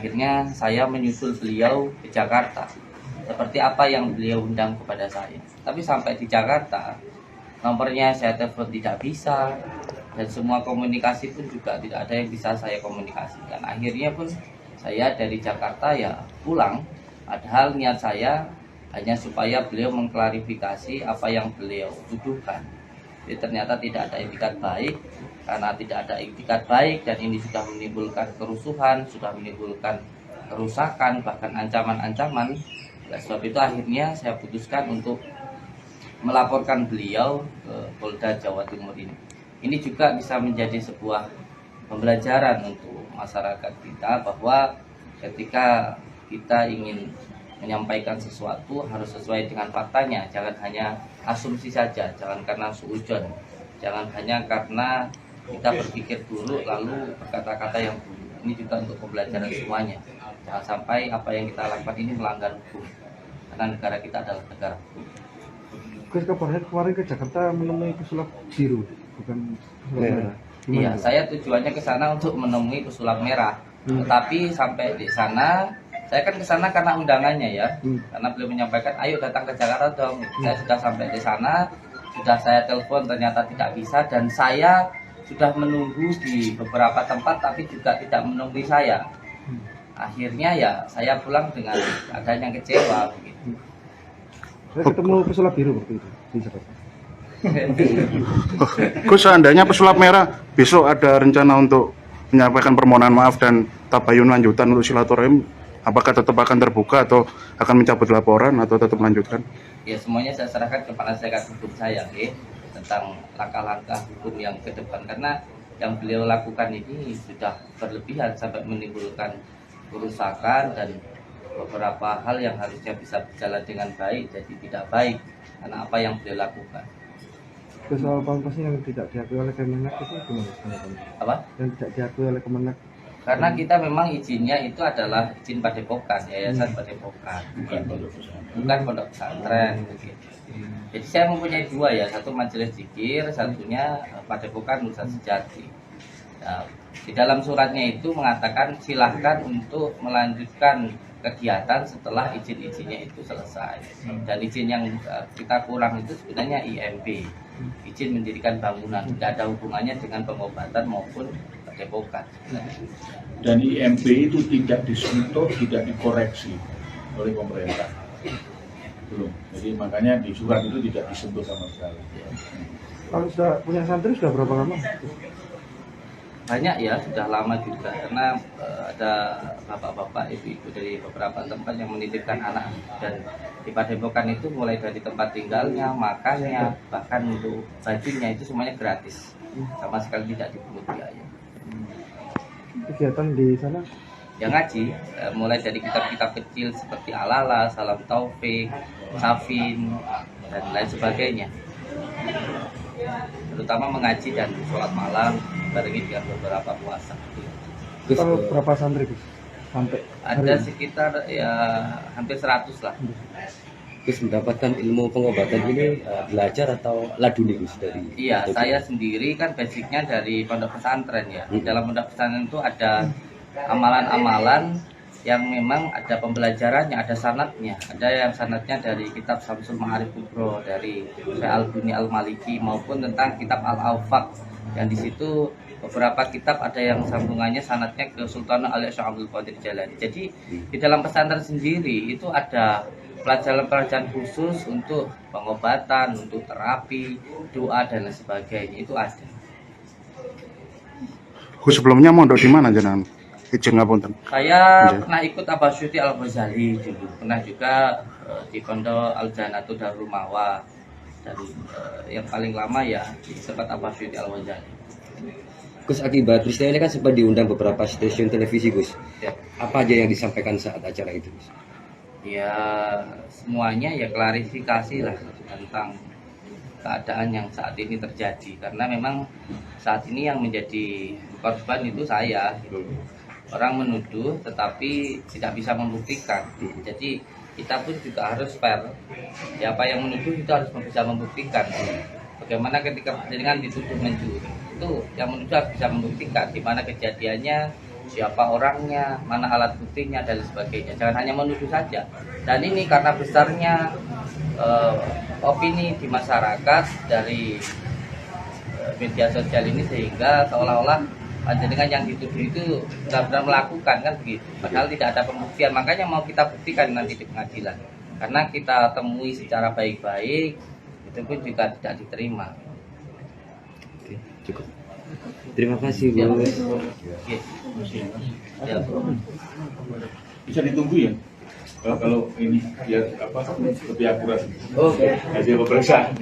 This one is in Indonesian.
akhirnya saya menyusul beliau ke Jakarta seperti apa yang beliau undang kepada saya. Tapi sampai di Jakarta nomornya saya telepon tidak bisa, dan semua komunikasi pun juga tidak ada yang bisa saya komunikasikan. Akhirnya pun saya dari Jakarta ya pulang, padahal niat saya hanya supaya beliau mengklarifikasi apa yang beliau tuduhkan. Jadi ternyata tidak ada itikat baik. Karena tidak ada itikat baik dan ini sudah menimbulkan kerusuhan, sudah menimbulkan kerusakan, bahkan ancaman-ancaman. Oleh sebab itu akhirnya saya putuskan untuk melaporkan beliau ke Polda Jawa Timur ini. Ini juga bisa menjadi sebuah pembelajaran untuk masyarakat kita bahwa ketika kita ingin menyampaikan sesuatu harus sesuai dengan faktanya, jangan hanya asumsi saja, jangan karena suudzon, jangan hanya karena kita berpikir buruk lalu berkata-kata yang buruk. Ini juga untuk pembelajaran semuanya. Jangan sampai apa yang kita lakukan ini melanggar hukum, karena negara kita adalah negara hukum. Gus, kabarnya kemarin ke Jakarta menemui pesulap biru, bukan pesulap merah. Iya, saya tujuannya ke sana untuk menemui pesulap merah. Tetapi sampai di sana, saya kan ke sana karena undangannya ya, karena beliau menyampaikan, ayo datang ke Jakarta dong. Saya sudah sampai di sana, sudah saya telepon ternyata tidak bisa, dan saya sudah menunggu di beberapa tempat tapi juga tidak menemui saya. Akhirnya ya saya pulang dengan keadaan yang kecewa begitu. Saya ketemu pesulap biru waktu itu di Jakarta. Gus, seandainya pesulap merah besok ada rencana untuk menyampaikan permohonan maaf dan tabayun lanjutan untuk silaturahim, apakah tetap akan terbuka atau akan mencabut laporan atau tetap melanjutkan? Ya semuanya saya serahkan kepada penasihat hukum saya, tentang langkah-langkah hukum yang ke depan, karena yang beliau lakukan ini sudah berlebihan sampai menimbulkan kerusakan dan beberapa hal yang harusnya bisa berjalan dengan baik jadi tidak baik karena apa yang beliau lakukan. Soal pampasnya yang tidak diakui oleh Kemenak itu gimana? Apa? Yang tidak diakui oleh Kemenak? Karena kita memang izinnya itu adalah izin padepokan, yayasan padepokan, bukan pondok pesantren. Jadi saya mempunyai dua ya, satu majelis zikir, satunya padepokan Nusa Sejati. Nah, di dalam suratnya itu mengatakan silahkan untuk melanjutkan kegiatan setelah izin-izinnya itu selesai. Dan izin yang kita kurang itu sebenarnya IMB, izin mendirikan bangunan, tidak ada hubungannya dengan pengobatan maupun padepokan. Dan IMB itu tidak disentuh, tidak dikoreksi oleh pemerintah. Belum. Jadi makanya di surat itu tidak disentuh sama sekali. Kalau sudah punya santri sudah berapa lama? Banyak ya, sudah lama juga, karena ada bapak-bapak, ibu-ibu dari beberapa tempat yang menitipkan anak, dan di padepokan itu mulai dari tempat tinggalnya, makannya, bahkan untuk bajunya itu semuanya gratis, sama sekali tidak dipungut biaya. Kegiatan di sana? Ya ngaji, mulai dari kitab-kitab kecil seperti Alala, Salam Taufik, Safin, dan lain sebagainya. Terutama mengaji dan sholat malam barengi dengan beberapa puasa. Kalau berapa santri, Gus? Sampai ada sekitar ya hampir 100 lah. Gus, mendapatkan ilmu pengobatan ini belajar atau laduni, Gus, dari? Iya, saya sendiri kan basicnya dari pondok pesantren ya. Di dalam pondok pesantren itu ada amalan-amalan yang memang ada pembelajarannya, ada sanadnya. Ada yang sanadnya dari kitab Syamsul Ma'arif Kubro dari Syekh Al-Buni Al-Maliki maupun tentang kitab Al-Awfaq. Yang di situ beberapa kitab ada yang sambungannya sanadnya ke Sultan Ali Syekh Abdul Qadir Jailani. Jadi di dalam pesantren sendiri itu ada pelajaran-pelajaran khusus untuk pengobatan, untuk terapi, doa dan lain sebagainya, itu ada. Gus, sebelumnya mondok di mana jenengan? Izin ngapunten. Saya pernah ikut Abah Syuti Al-Ghazali dulu, pernah juga di Pondok Al-Janatu Darul Mawa, dan yang paling lama ya di tempat Abah Syuti Al-Ghazali. Gus, akibat peristiwa ini kan sempat diundang beberapa stasiun televisi, Gus. Ya. Apa aja yang disampaikan saat acara itu, Gus? Ya semuanya ya klarifikasi lah tentang keadaan yang saat ini terjadi, karena memang saat ini yang menjadi korban itu saya gitu. Orang menuduh tetapi tidak bisa membuktikan, jadi kita pun juga harus fair. Siapa yang menuduh itu harus bisa membuktikan. Bagaimana ketika dengan dituduh mencuri, itu yang menuduh harus bisa membuktikan di mana kejadiannya, siapa orangnya, mana alat buktinya dan sebagainya. Jangan hanya menuduh saja. Dan ini karena besarnya opini di masyarakat dari media sosial ini, sehingga seolah-olah panjenengan yang dituduh itu benar-benar melakukan, kan begitu. Padahal tidak ada pembuktian. Makanya mau kita buktikan nanti di pengadilan. Karena kita temui secara baik-baik, itu pun juga tidak diterima. Oke, cukup. Terima kasih, Ya. Gus. Oke. Ya. Bisa ditunggu ya. Kalau ini biar apa lebih akurat. Oke. Hasil pemeriksaan.